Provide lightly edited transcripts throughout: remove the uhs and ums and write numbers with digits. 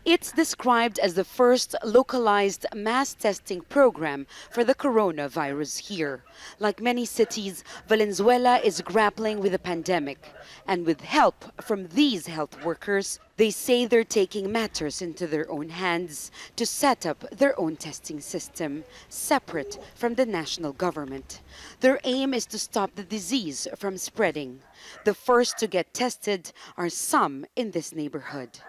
It's described as the first localized mass testing program for the coronavirus here. Like many cities, Valenzuela is grappling with the pandemic. And with help from these health workers, they say they're taking matters into their own hands to set up their own testing system, separate from the national government. Their aim is to stop the disease from spreading. The first to get tested are some in this neighborhood,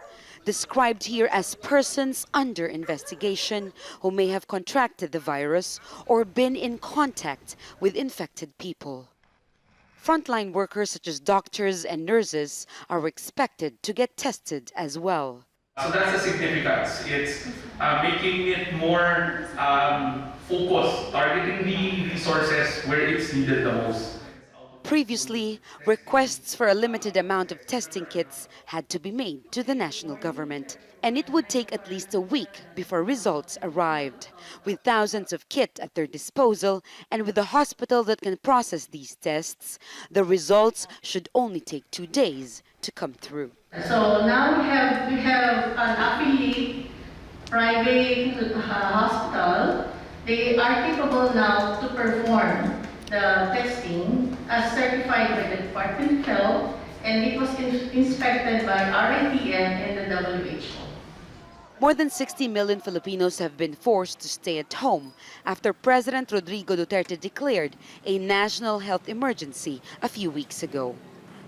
described here as persons under investigation who may have contracted the virus or been in contact with infected people. Frontline workers such as doctors and nurses are expected to get tested as well. So that's the significance. It's making it more focused, targeting the resources where it's needed the most. Previously, requests for a limited amount of testing kits had to be made to the national government, and it would take at least a week before results arrived. With thousands of kits at their disposal and with a hospital that can process these tests, the results should only take 2 days to come through. So now we have an affiliate private hospital. They are capable now to perform the testing as certified by the Department of Health, and it was inspected by RITM and the WHO. More than 60 million Filipinos have been forced to stay at home after President Rodrigo Duterte declared a national health emergency a few weeks ago.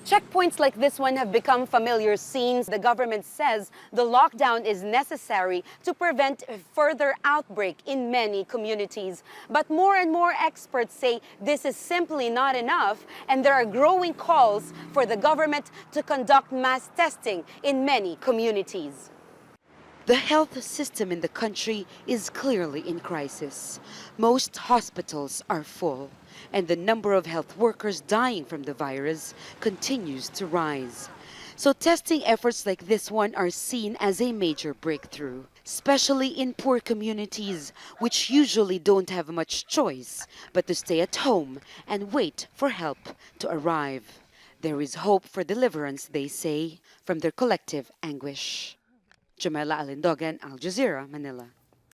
Checkpoints like this one have become familiar scenes. The government says the lockdown is necessary to prevent a further outbreak in many communities. But more and more experts say this is simply not enough, and there are growing calls for the government to conduct mass testing in many communities. The health system in the country is clearly in crisis. Most hospitals are full, and the number of health workers dying from the virus continues to rise. So testing efforts like this one are seen as a major breakthrough, especially in poor communities, which usually don't have much choice but to stay at home and wait for help to arrive. There is hope for deliverance, they say, from their collective anguish. Jamela, Alindogan, Al Jazeera, Manila.